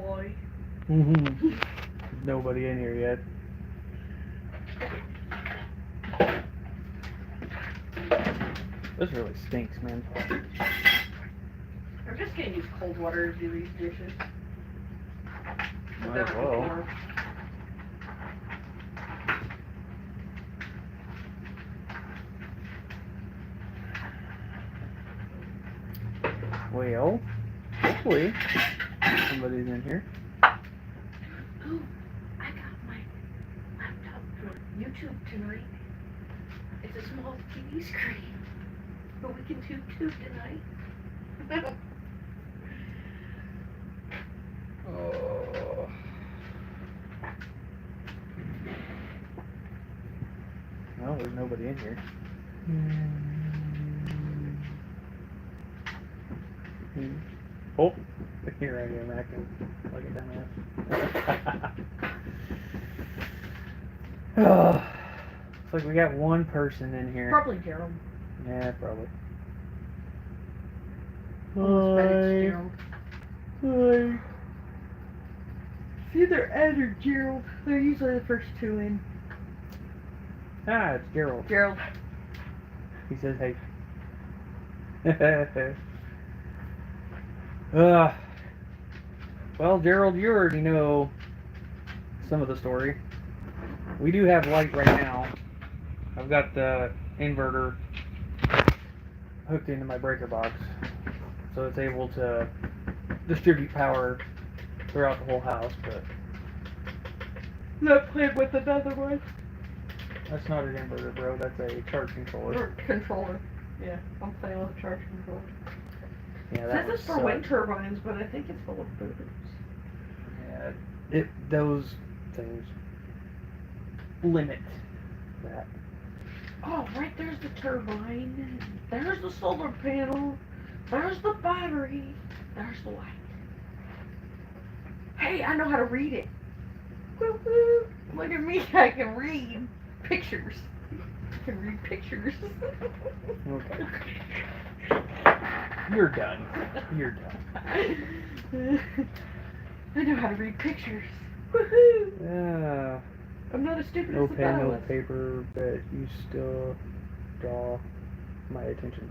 boy. Nobody in here yet. This really stinks, man. I'm just gonna use cold water to do these dishes. Might as well. Well, hopefully somebody's in here. Ooh, I got my laptop for YouTube tonight. It's a small TV screen, but we can tube tonight. Oh. Well, there's nobody in here. Oh, here I am acting like a dumbass. Oh, looks like we got one person in here. Probably Gerald. Yeah, probably. Almost bet it's Gerald. Hi. It's either Ed or Gerald. They're usually the first two in. Ah, it's Gerald. Gerald. He says, hey. Well, Gerald, you already know some of the story. We do have light right now. I've got the inverter hooked into my breaker box, so it's able to distribute power throughout the whole house, but Not playing with another one. that's not an inverter, bro. That's a charge controller. Or controller. Yeah, I'm playing with a charge controller. Yeah, It that says it's for would wind suck. turbines, but I think it's full of boobs. Yeah, those things limit that. Oh, right there's the turbine. There's the solar panel. There's the battery. There's the light. Hey, I know how to read it. Woo-hoo. Look at me, I can read pictures. I can read pictures. Okay. You're done. You're done. I know how to read pictures. Woohoo! Yeah. I'm not as stupid No as the pen, no ballast. paper, but you still draw my attention.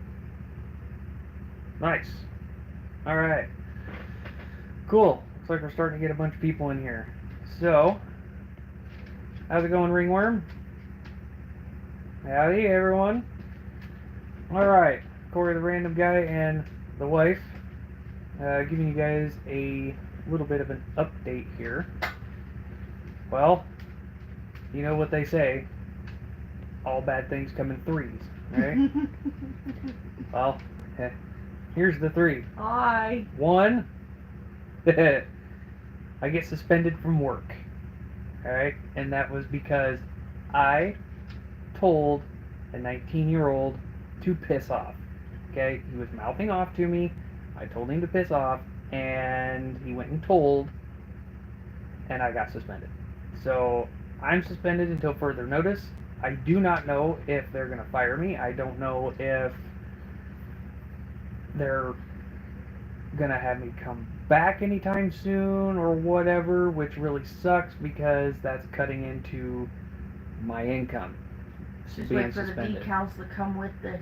Nice. Alright. Cool. Looks like we're starting to get a bunch of people in here. So, how's it going, Ringworm? Howdy, everyone. Alright. Corey the Random Guy and the wife. Giving you guys a little bit of an update here. Well, you know what they say. All bad things come in threes, right? Well, here's the three. Hi. One, I get suspended from work. Alright? And that was because I told a 19-year-old to piss off. Okay? He was mouthing off to me. I told him to piss off, and he went and told, and I got suspended. So, I'm suspended until further notice. I do not know if they're going to fire me. I don't know if they're going to have me come back anytime soon or whatever, which really sucks because that's cutting into my income. Just being wait for suspended. the decals to come with this.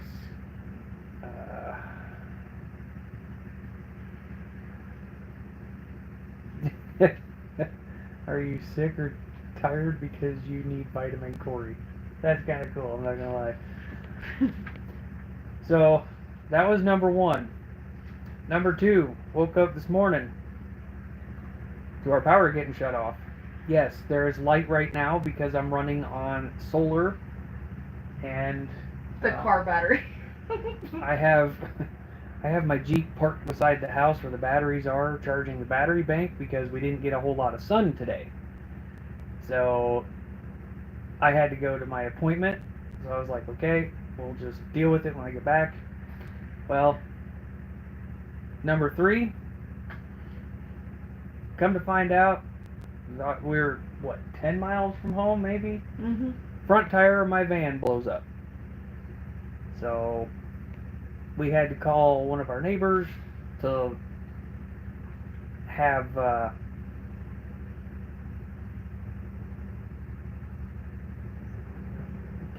Are you sick or tired because you need vitamin Corey? That's kind of cool, I'm not gonna lie. So, that was number one. Number two, woke up this morning to our power getting shut off. Yes, there is light right now because I'm running on solar and The car battery. I have my Jeep parked beside the house where the batteries are, charging the battery bank because we didn't get a whole lot of sun today. So I had to go to my appointment. So I was like, okay, we'll just deal with it when I get back. Well, number three, come to find out, we're, 10 miles from home maybe? Mm-hmm. Front tire of my van blows up. So we had to call one of our neighbors to have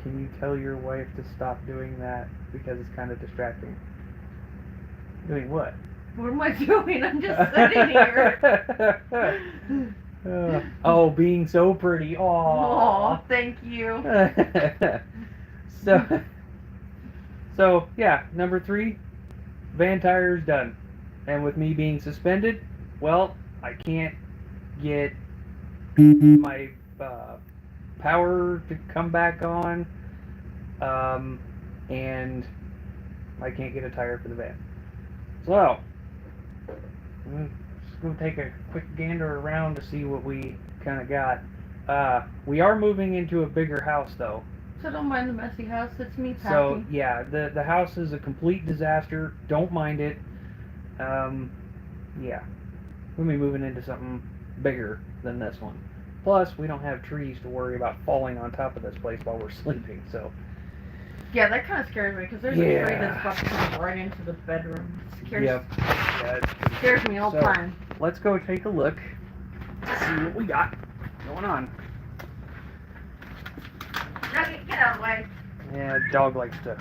Can you tell your wife to stop doing that because it's kind of distracting? Doing what? What am I doing? I'm just sitting here. Oh, being so pretty. Oh, Aww. thank you. So yeah, number 3, van tires done. And with me being suspended, well, I can't get my power to come back on, and I can't get a tire for the van. So, I'm just going to take a quick gander around to see what we kind of got. We are moving into a bigger house, though. So don't mind the messy house. It's me packing. So, yeah, the house is a complete disaster. Don't mind it. Yeah. We'll be moving into something bigger than this one. Plus, we don't have trees to worry about falling on top of this place while we're sleeping, so... Yeah, that kind of scares me, because there's a tree that's about to come right into the bedroom. It scares, scares me all the time. Let's go take a look to see what we got going on. Nugget, get out of the way. Yeah, the dog likes to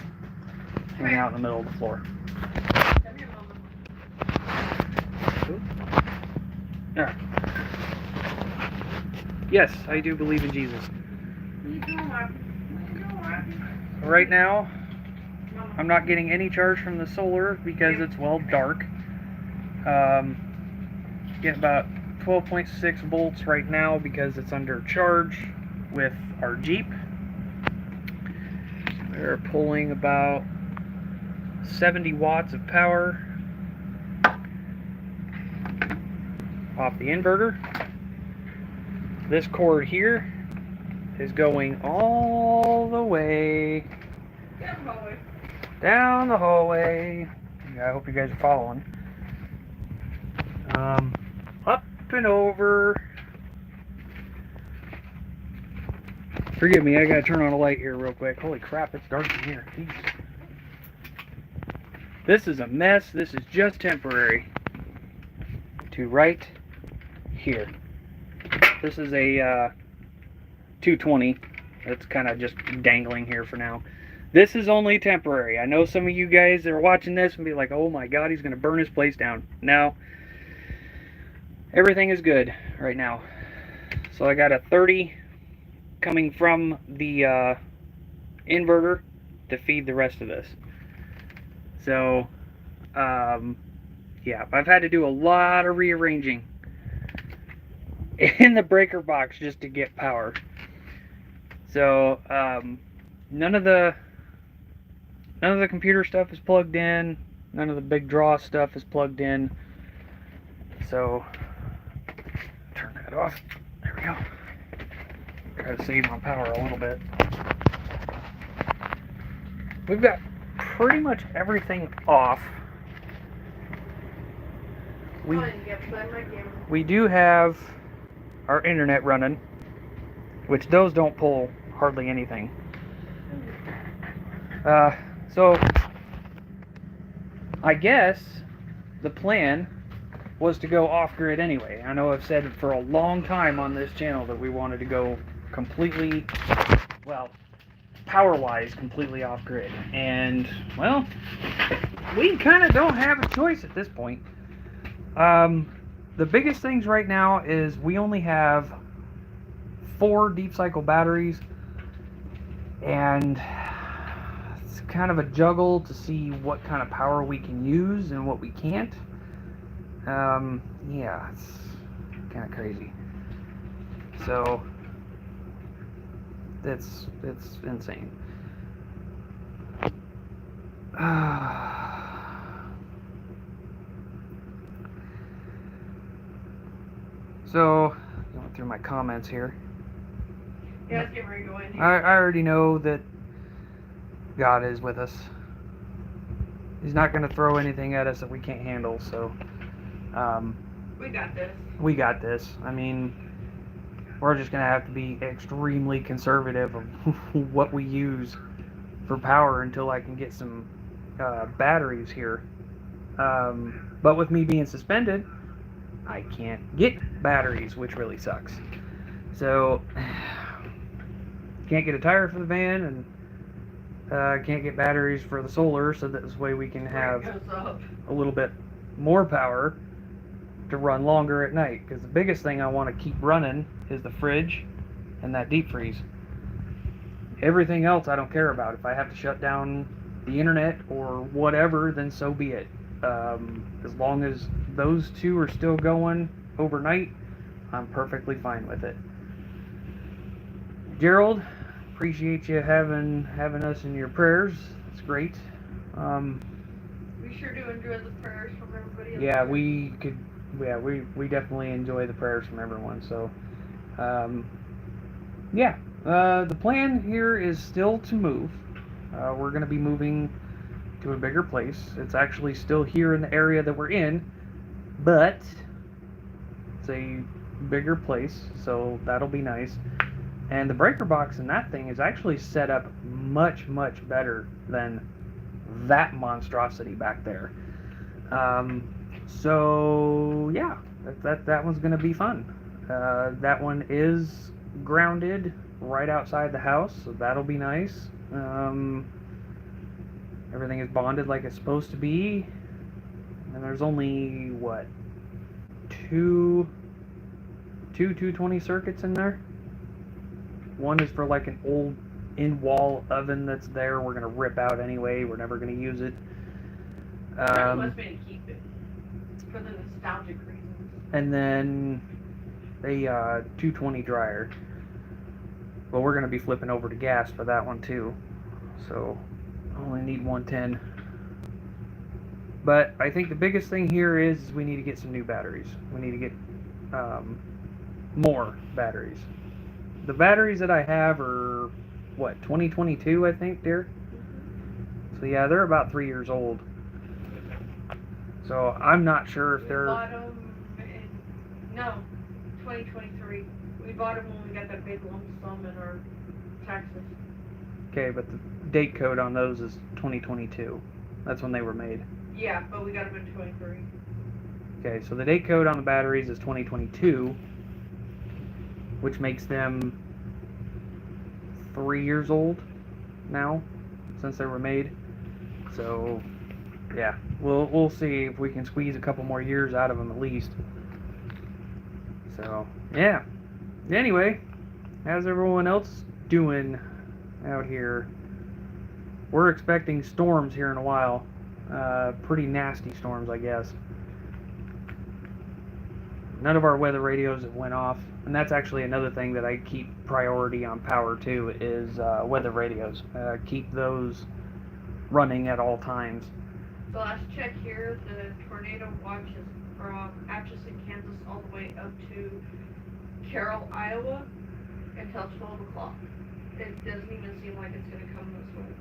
hang out in the middle of the floor. Come here, Mama. Alright. Yes, I do believe in Jesus. What are you doing, Robbie? What are you doing, Robbie? Right now, I'm not getting any charge from the solar because it's, well, dark. Get about 12.6 volts right now because it's under charge with our Jeep. We're pulling about 70 watts of power off the inverter. This cord here is going all the way down the hallway. Yeah, I hope you guys are following. Up and over. Forgive me, I gotta turn on a light here real quick. Holy crap, it's dark in here. Jeez. This is a mess. This is just temporary. To right here. This is a 220. That's kind of just dangling here for now. This is only temporary. I know some of you guys that are watching this and be like, oh my god, he's going to burn his place down. No. Everything is good right now. So I got a 30 coming from the inverter to feed the rest of this. So, yeah, I've had to do a lot of rearranging in the breaker box just to get power. So, none of the computer stuff is plugged in. None of the big draw stuff is plugged in. So, turn that off. There we go. Try to save on power a little bit. We've got pretty much everything off. We do have our internet running, which those don't pull hardly anything. So I guess the plan was to go off-grid anyway. I know I've said it for a long time on this channel that we wanted to go completely, well, power-wise, completely off-grid. And, well, we kind of don't have a choice at this point. The biggest things right now is we only have 4 deep cycle batteries, and it's kind of a juggle to see what kind of power we can use and what we can't. Yeah, it's kind of crazy. So it's insane. So, going through my comments here. Yeah, let's get ready to go in here. I already know that God is with us. He's not going to throw anything at us that we can't handle, so we got this. We got this. I mean, we're just going to have to be extremely conservative of what we use for power until I can get some batteries here. But with me being suspended, I can't get batteries, which really sucks. So, can't get a tire for the van, and Can't get batteries for the solar, so this way we can have Rate goes up. a little bit more power to run longer at night. Because the biggest thing I want to keep running is the fridge and that deep freeze. Everything else I don't care about. If I have to shut down the internet or whatever, then so be it. As long as those two are still going overnight, I'm perfectly fine with it. Gerald, appreciate you having us in your prayers. It's great. We sure do enjoy the prayers from everybody else. Yeah, we definitely enjoy the prayers from everyone. So, the plan here is still to move. We're going to be moving to a bigger place. It's actually still here in the area that we're in, but it's a bigger place, so that'll be nice. And the breaker box in that thing is actually set up much, much better than that monstrosity back there. So yeah, that one's gonna be fun. That one is grounded right outside the house, so that'll be nice. Everything is bonded like it's supposed to be, and there's only what, two 220 circuits in there. One is for like an old in-wall oven that's there. We're gonna rip out anyway. We're never gonna use it. That must be to keep it for the nostalgic reasons. And then a 220 dryer. Well, we're gonna be flipping over to gas for that one too. So only need 110. But I think the biggest thing here is we need to get some new batteries. We need to get more batteries. The batteries that I have are, what, 2022, I think, dear? So yeah, they're about 3 years old. So I'm not sure if they're... We bought them in, 2023. We bought them when we got that big lump sum in our taxes. Okay, but the date code on those is 2022. That's when they were made. Yeah, but we got them in 23. Okay, so the date code on the batteries is 2022, which makes them 3 years old now, since they were made. So, yeah, we'll see if we can squeeze a couple more years out of them at least. So, yeah. Anyway, how's everyone else doing out here? We're expecting storms here in a while. Pretty nasty storms, I guess. None of our weather radios have went off, and that's actually another thing that I keep priority on power too, is weather radios. Keep those running at all times. The last check here, the tornado watch is from Atchison, Kansas, all the way up to Carroll, Iowa, until 12 o'clock. It doesn't even seem like it's going to come this way.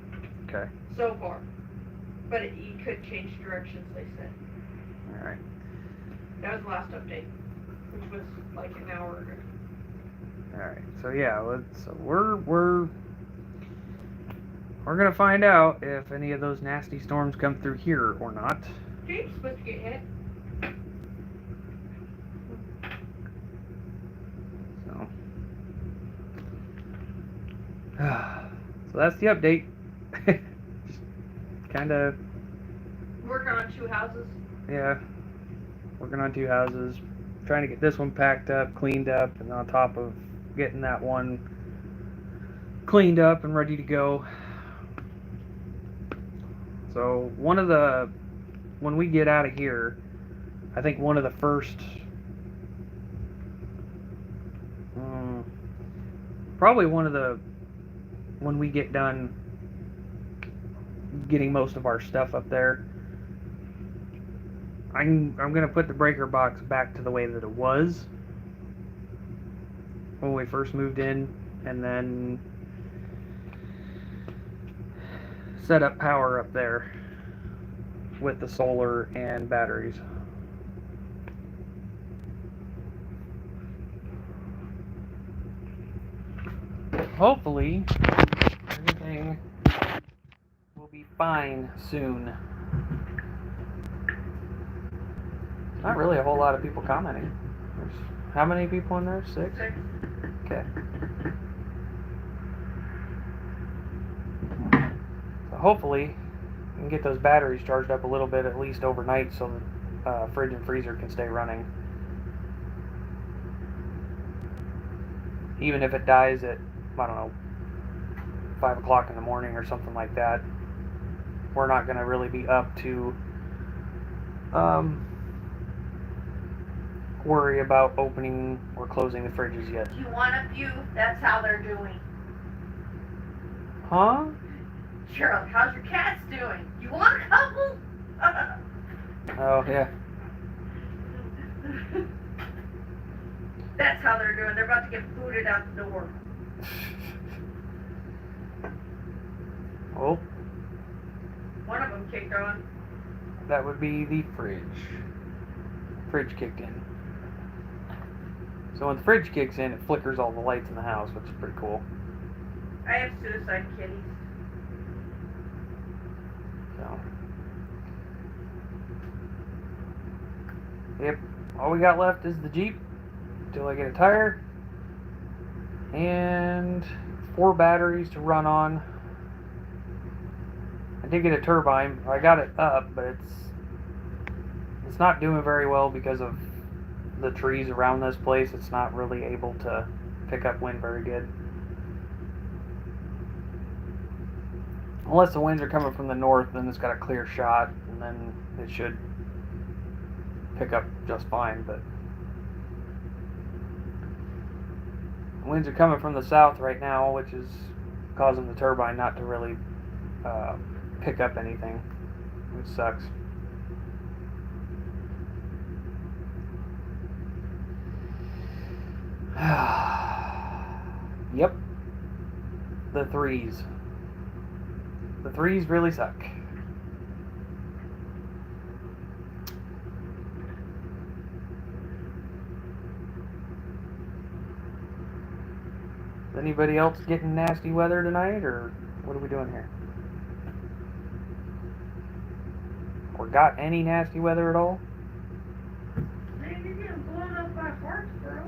Okay. So far. But it could change directions, they said. Alright. That was the last update, which was like an hour ago. Alright, so yeah, we're gonna find out if any of those nasty storms come through here or not. James supposed to get hit. So that's the update. Just kind of Working on 2 houses. Yeah, working on 2 houses, trying to get this one packed up, cleaned up, and on top of getting that one cleaned up and ready to go. So when we get out of here, I think one of the first, probably when we get done getting most of our stuff up there, I'm gonna put the breaker box back to the way that it was when we first moved in, and then set up power up there with the solar and batteries. Hopefully everything will be fine soon. Not really a whole lot of people commenting. There's how many people in there? 6? 6. Okay. hopefully we can get those batteries charged up a little bit, at least overnight, so the fridge and freezer can stay running. Even if it dies at, I don't know, 5 o'clock in the morning or something like that, we're not going to really be up to worry about opening or closing the fridges yet. Do you want a few? That's how they're doing. Huh? Cheryl, how's your cats doing? You want a couple? Oh, yeah. That's how they're doing. They're about to get booted out the door. Well, One of them kicked on. that would be the fridge. Fridge kicked in. So when the fridge kicks in, it flickers all the lights in the house, which is pretty cool. I have suicide kitties. So, yep. All we got left is the Jeep until I get a tire and 4 batteries to run on. I did get a turbine. I got it up, but it's not doing very well because of the trees around this place. It's not really able to pick up wind very good. Unless the winds are coming from the north, then it's got a clear shot, and then it should pick up just fine, but the winds are coming from the south right now, which is causing the turbine not to really pick up anything, which sucks. Yep. The threes. The threes really suck. Is anybody else getting nasty weather tonight, or what are we doing here? Or got any nasty weather at all? Man, you're getting blown up by farts, bro.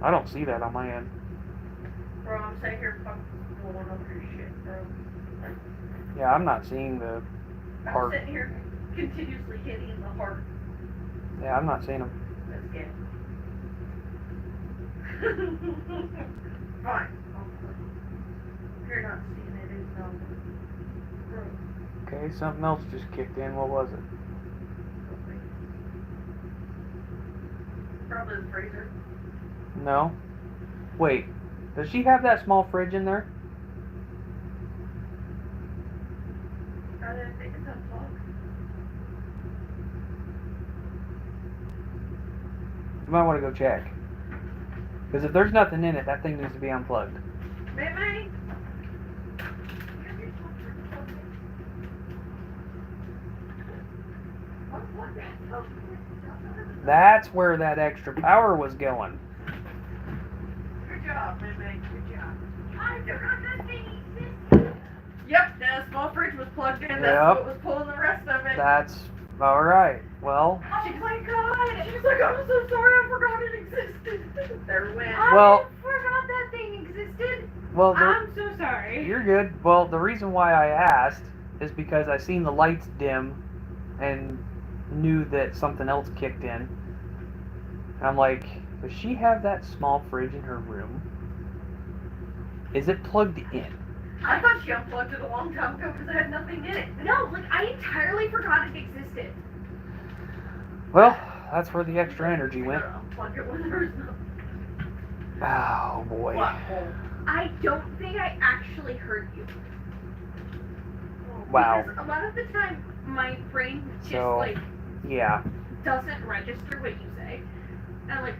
I don't see that on my end. Bro, I'm sitting here fucking blowing up your shit, bro. Yeah, I'm not seeing the I'm heart. sitting here continuously hitting the heart. Yeah, I'm not seeing them. That's good. Fine. If you're not seeing it, it's not. Bro. Okay, something else just kicked in. What was it? Probably the freezer. No. Wait, does she have that small fridge in there? I didn't think it's unplugged. You might want to go check. Because if there's nothing in it, that thing needs to be unplugged. Maybe. That's where that extra power was going. Good job, Mimi. Good job. I forgot that thing existed. Yep, the small fridge was plugged in. That's Yep. what was pulling the rest of it. That's alright. Well, Oh my god! She's like, I'm so sorry, I forgot it existed. There went. Well- I forgot that thing existed. well, I'm so sorry. you're good. Well, the reason why I asked is because I seen the lights dim and knew that something else kicked in. And I'm like, does she have that small fridge in her room? Is it plugged in? I thought she unplugged it a long time ago because it had nothing in it. No, like, I entirely forgot it existed. Well, that's where the extra energy went. Unplug it when there's no Oh boy. plug hole. I don't think I actually heard you. Wow. Because a lot of the time, my brain just, So- like, Yeah. doesn't register what you say. And I'm like,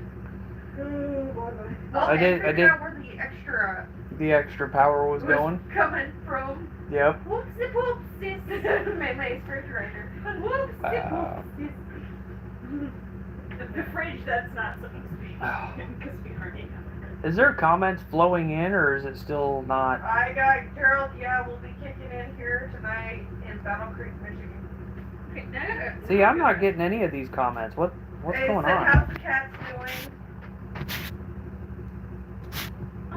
well, I did- figured out where the extra The extra power was going. coming from. Yep. Whoopsie whoopsie. My refrigerator. Whoopsie whoopsie. The fridge, that's not supposed to be. Because we already have it. Is there comments flowing in, or is it still not? I got Gerald, yeah, we'll be kicking in here tonight in Battle Creek, Michigan. Okay, See, I'm not getting any of these comments. What's going on? How's the cats doing?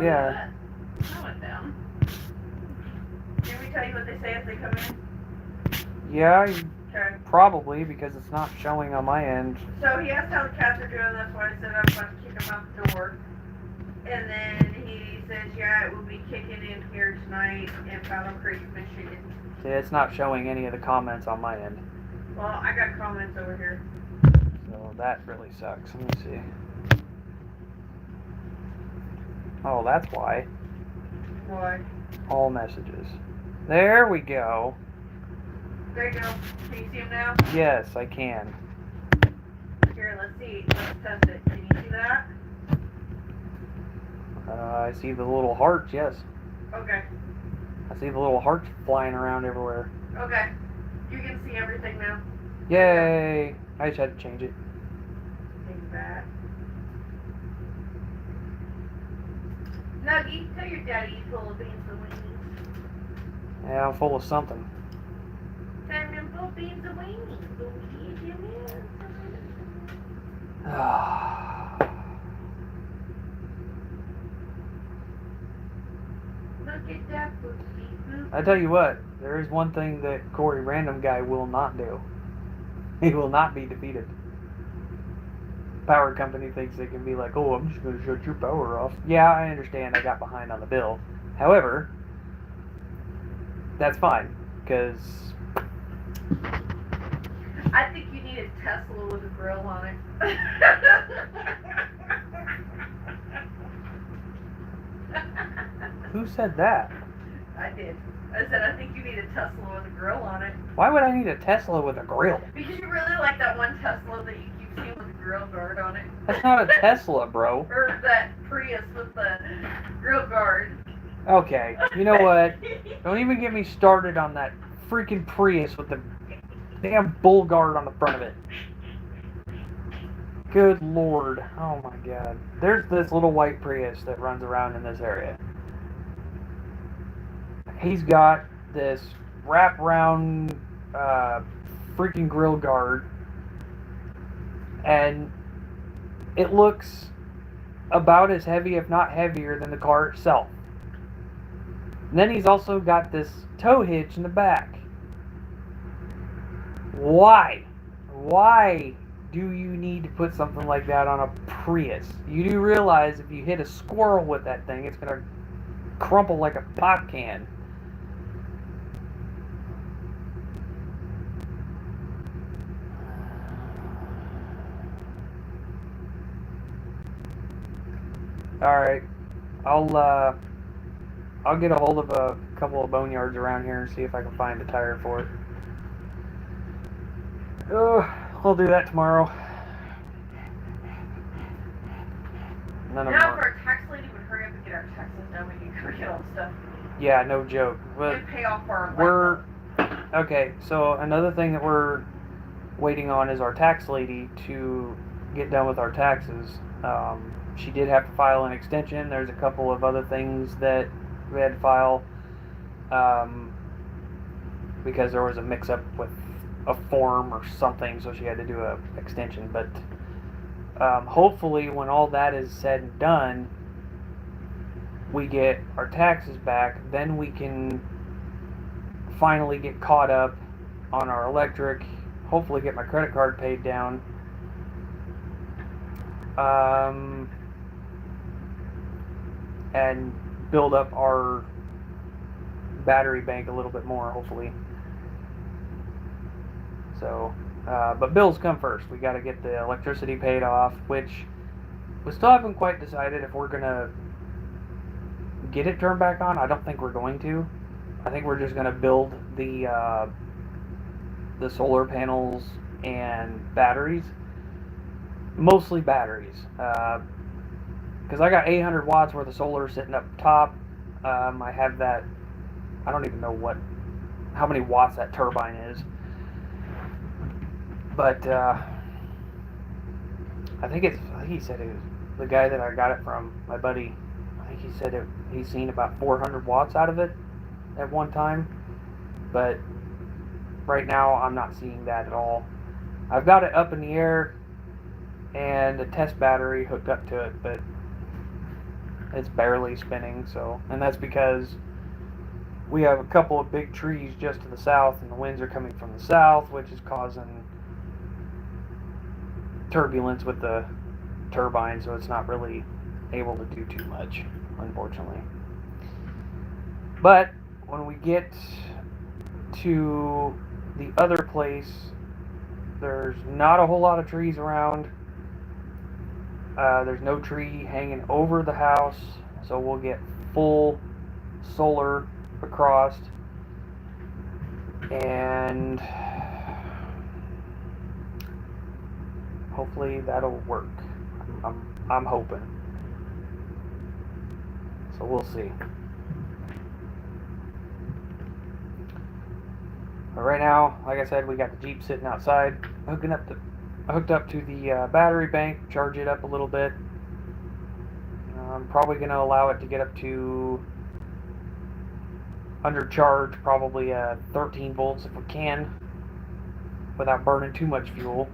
Yeah. That went down. tell you what they say as they come in? Yeah, Okay. probably, because it's not showing on my end. So he asked how the cats are doing, that's why I said I'm about to kick him out the door. And then he says, yeah, it will be kicking in here tonight in Battle Creek, Michigan. See, it's not showing any of the comments on my end. Well, I got comments over here. So that really sucks. Let me see. Oh, that's why. Why? All messages. There we go. There you go. Can you see him now? Yes, I can. Here, let's see. Let's test it. Can you see that? I see the little hearts, yes. Okay. I see the little hearts flying around everywhere. Okay. You can see everything now. Yay! I just had to change it. Take that. Nuggy, tell your daddy he's full of beans and weenies. Yeah, I'm full of something. Tell him full of beans and weenies. Go feed him in. Look at that booty boop. I tell you what, there is one thing that Corey Random Guy will not do. He will not be defeated. Power company thinks they can be like, oh, I'm just going to shut your power off. Yeah, I understand I got behind on the bill. However, that's fine, because I think you need a Tesla with a grill on it. who said that? I did. I said, I think you need a Tesla with a grill on it. Why would I need a Tesla with a grill? Because you really like that one Tesla that you keep seeing with a grill guard on it. That's not a Tesla, bro. Or that Prius with the grill guard. Okay, you know what? Don't even get me started on that freaking Prius with the damn bull guard on the front of it. Good lord. Oh my god. There's this little white Prius that runs around in this area. He's got this wraparound freaking grill guard, and it looks about as heavy, if not heavier, than the car itself. And then he's also got this tow hitch in the back. Why? Why do you need to put something like that on a Prius? You do realize if you hit a squirrel with that thing, it's going to crumple like a pop can. Alright, I'll get a hold of a couple of boneyards around here and see if I can find a tire for it. I'll do that tomorrow. None of Now, them if our tax lady would hurry up and get our taxes done, we could get all the stuff. Yeah, no joke. But And pay off our we're okay. So another thing that we're waiting on is our tax lady to get done with our taxes. She did have to file an extension. There's a couple of other things that we had to file because there was a mix-up with a form or something, so she had to do a extension. But hopefully, when all that is said and done, we get our taxes back. Then we can finally get caught up on our electric. Hopefully, get my credit card paid down. And build up our battery bank a little bit more, hopefully. So, but bills come first. We got to get the electricity paid off, which we still haven't quite decided if we're gonna get it turned back on. I don't think we're going to. I think we're just gonna build the solar panels and batteries, mostly batteries. Because I got 800 watts worth of solar sitting up top. I have that. I don't even know how many watts that turbine is. But I think he said it was the guy that I got it from, my buddy. I think he said he's seen about 400 watts out of it at one time. But right now I'm not seeing that at all. I've got it up in the air and a test battery hooked up to it, but it's barely spinning. So, and that's because we have a couple of big trees just to the south, and the winds are coming from the south, which is causing turbulence with the turbine, so it's not really able to do too much, unfortunately. But when we get to the other place, there's not a whole lot of trees around. There's no tree hanging over the house, so we'll get full solar across, and hopefully that'll work. I'm hoping. So we'll see. But right now, like I said, we got the Jeep sitting outside, hooked up to the battery bank, charge it up a little bit. I'm probably going to allow it to get up to under charge, probably 13 volts if we can, without burning too much fuel.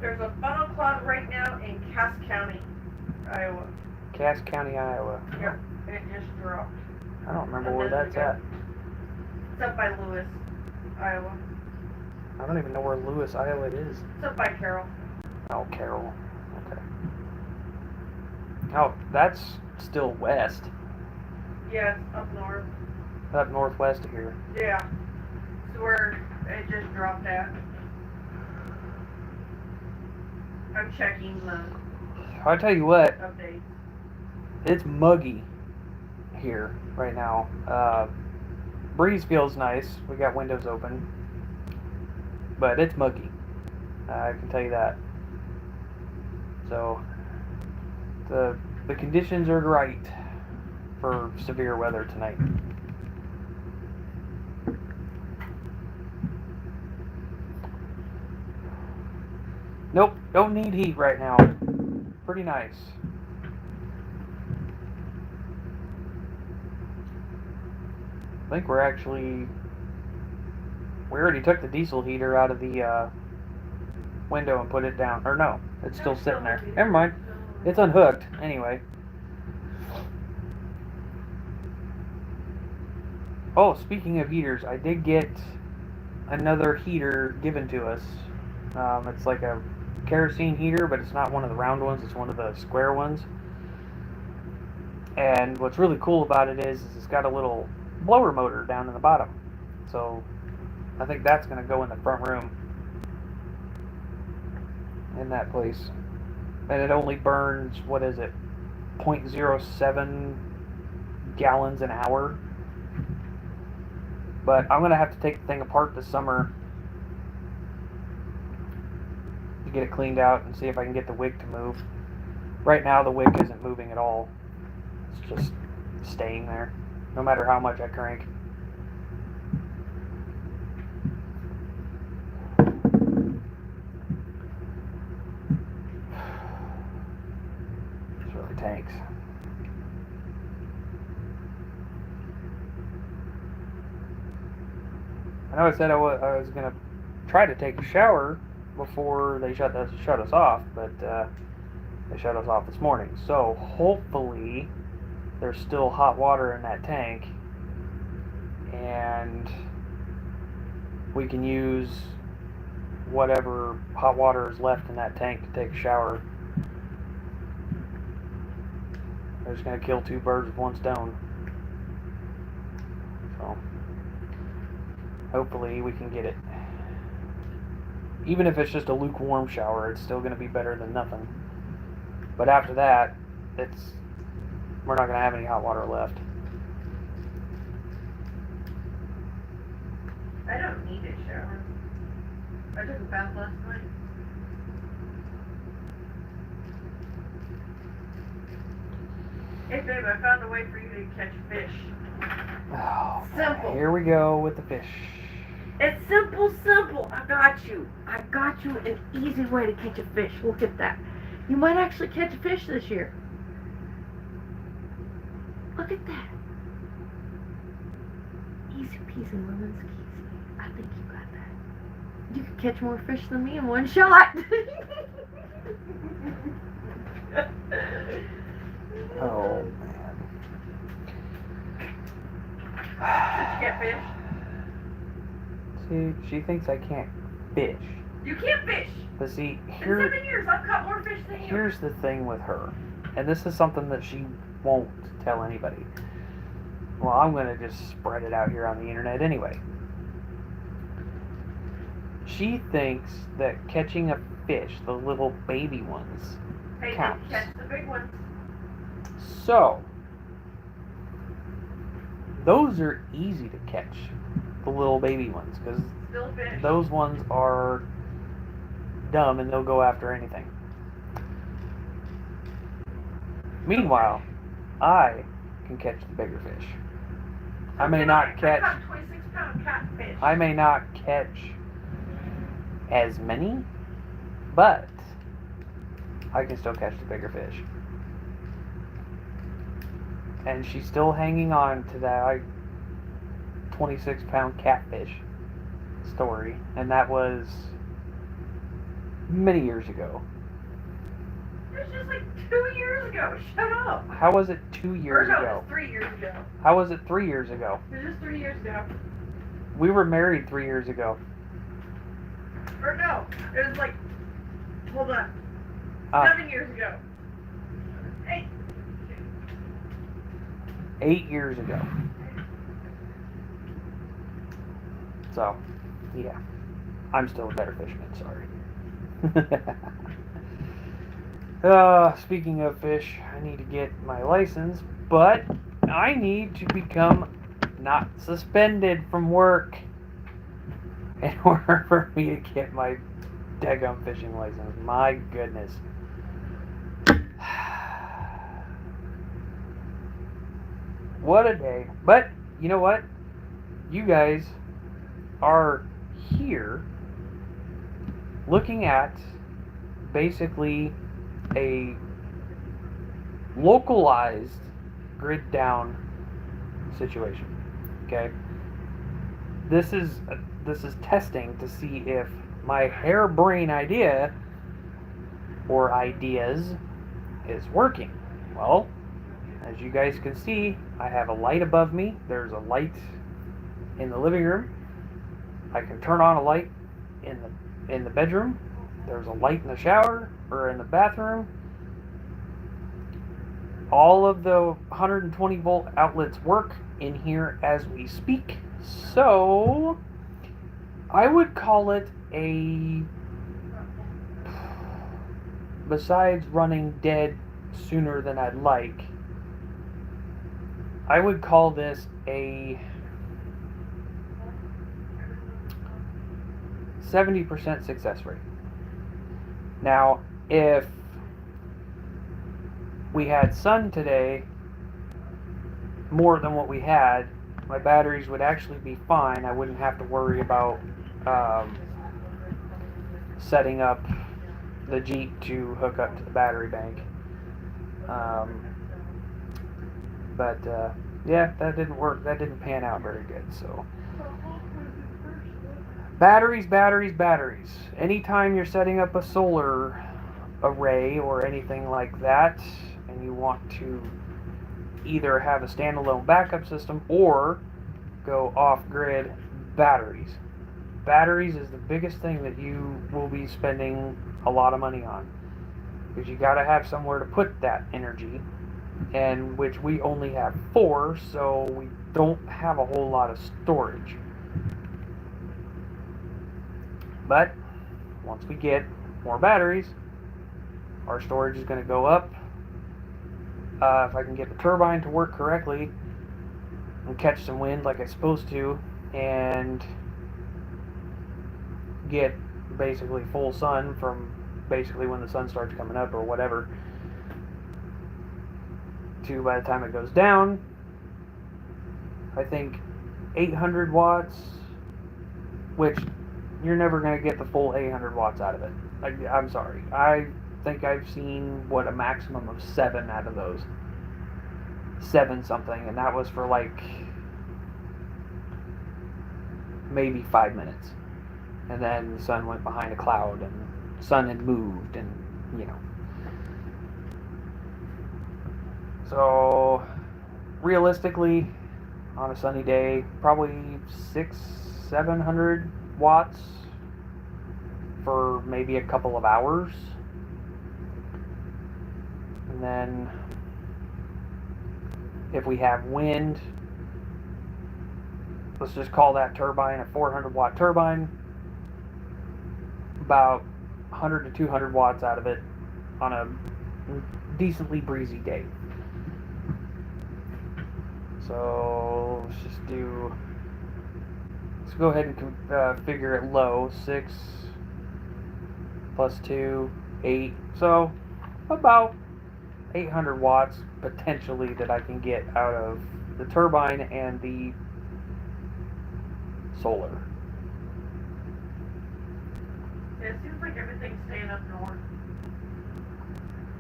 There's a funnel cloud right now in Cass County, Iowa. Cass County, Iowa. Yep, it just dropped. I don't remember where that's at. It's up by Lewis, Iowa. I don't even know where Lewis, Iowa is. It's up by Carroll. Oh, Carroll. Okay. Oh, that's still west. Yeah, it's up north. Up northwest of here. Yeah. So where it just dropped at. I'm checking the I'll tell you what, updates. it's muggy here right now. Breeze feels nice. We got windows open. But it's muggy. I can tell you that. So, the conditions are right for severe weather tonight. Nope, don't need heat right now. Pretty nice. I think we already took the diesel heater out of the window and put it down. Or no, it's still sitting there. Never mind. It's unhooked anyway. Oh, speaking of heaters, I did get another heater given to us. It's like a kerosene heater, but it's not one of the round ones, it's one of the square ones. And what's really cool about it is it's got a little blower motor down in the bottom. So I think that's going to go in the front room in that place. And it only burns, what is it, 0.07 gallons an hour. But I'm going to have to take the thing apart this summer to get it cleaned out and see if I can get the wick to move. Right now the wick isn't moving at all. It's just staying there, no matter how much I crank. It's really tanks. I know I said I was going to try to take a shower before they shut us off, but they shut us off this morning. So hopefully there's still hot water in that tank, and we can use whatever hot water is left in that tank to take a shower. We're just going to kill two birds with one stone. So hopefully we can get it. Even if it's just a lukewarm shower, it's still going to be better than nothing. But after that, we're not going to have any hot water left. I don't need a shower. I took a bath last night. Hey babe, I found a way for you to catch fish. Oh, Simple. Here we go with the fish. It's simple. I got you an easy way to catch a fish. Look at that. You might actually catch a fish this year. Look at that. Easy peasy lemon squeezy. I think you got that. You could catch more fish than me in one shot. Oh, man. Since you get fish. See, she thinks I can't fish. You can't fish. But see, In 7 years, I've caught more fish than you. here's the thing with her, and this is something that she won't tell anybody. Well, I'm gonna just spread it out here on the internet anyway. She thinks that catching a fish, the little baby ones, Hey, counts. they catch the big ones. So, those are easy to catch, the little baby ones, because Still fish. those ones are dumb and they'll go after anything. Meanwhile, I can catch the bigger fish. I may not catch. I caught 26-pound catfish. I may not catch as many, but I can still catch the bigger fish. And she's still hanging on to that 26-pound catfish story, and that was many years ago. It was just like 2 years ago. Shut up. How was it 2 years or no, ago? It was 3 years ago. How was it 3 years ago? It was just 3 years ago. We were married 3 years ago. Or no, it was like, hold on, 7 years ago. 8 years ago. So, yeah. I'm still a better fisherman, sorry. Speaking of fish, I need to get my license, but I need to become not suspended from work in order for me to get my daggum fishing license. My goodness. What a day. But, you know what? You guys are here looking at basically a localized grid down situation. Okay? This is testing to see if my harebrained idea or ideas is working. Well, as you guys can see, I have a light above me. There's a light in the living room. I can turn on a light in the bedroom. There's a light in the shower or in the bathroom. All of the 120 volt outlets work in here as we speak. So I would call it a, besides running dead sooner than I'd like, I would call this a 70% success rate. Now, if we had sun today more than what we had, my batteries would actually be fine. I wouldn't have to worry about setting up the Jeep to hook up to the battery bank. Yeah, that didn't work. That didn't pan out very good. So, batteries. Anytime you're setting up a solar array or anything like that, and you want to either have a standalone backup system or go off-grid, batteries. Batteries is the biggest thing that you will be spending a lot of money on, because you got to have somewhere to put that energy, and which we only have 4, so we don't have a whole lot of storage. But once we get more batteries, our storage is going to go up. If I can get the turbine to work correctly and catch some wind like it's supposed to, and get basically full sun from basically when the sun starts coming up or whatever, to by the time it goes down, I think 800 watts, which you're never going to get the full 800 watts out of it. I'm sorry. I think I've seen, a maximum of 7 out of those. 7 something, and that was for like maybe 5 minutes. And then the sun went behind a cloud, and the sun had moved, and So, realistically, on a sunny day, probably 700 watts for maybe a couple of hours. And then if we have wind, let's just call that turbine a 400 watt turbine, about 100 to 200 watts out of it on a decently breezy day. So let's go ahead and figure it low. 6 plus 2, 8. So about 800 watts potentially that I can get out of the turbine and the solar. It seems like everything's staying up north.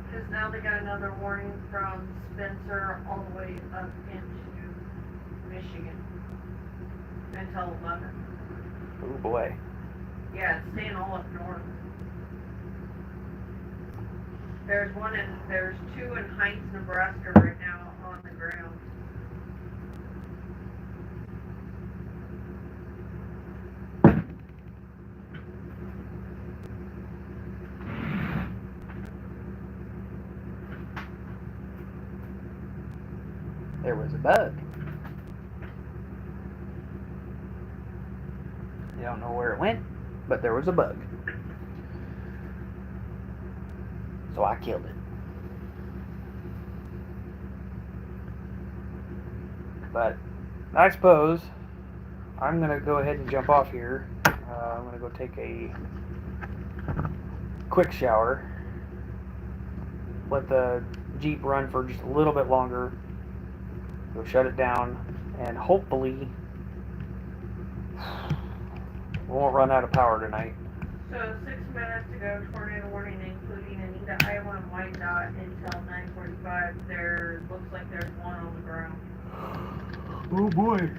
Because now they got another warning from Spencer all the way up into Michigan until 11. Oh boy. Yeah, it's staying all up north. There's 2 in Hines, Nebraska right now on the ground. There was a bug. You don't know where it went, but there was a bug. So I killed it. But I suppose I'm going to go ahead and jump off here. I'm going to go take a quick shower. Let the Jeep run for just a little bit longer. Go shut it down, and hopefully we won't run out of power tonight. So 6 minutes ago, tornado warning including Anita, Iowa, and Wyandotte until 9:45. There looks like there's one on the ground. Oh boy.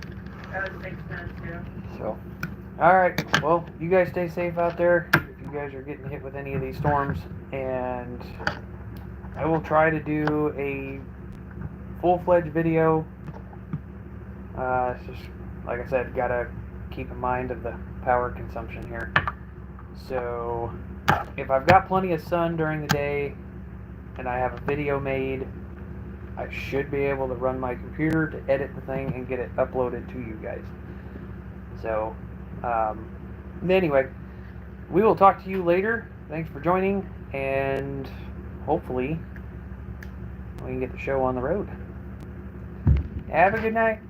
That was 6 minutes ago. So, alright, well, you guys stay safe out there if you guys are getting hit with any of these storms, and I will try to do a full-fledged video. It's just, like I said, gotta keep in mind of the power consumption here. So, if I've got plenty of sun during the day and I have a video made, I should be able to run my computer to edit the thing and get it uploaded to you guys. So, anyway, we will talk to you later. Thanks for joining, and hopefully we can get the show on the road. Have a good night.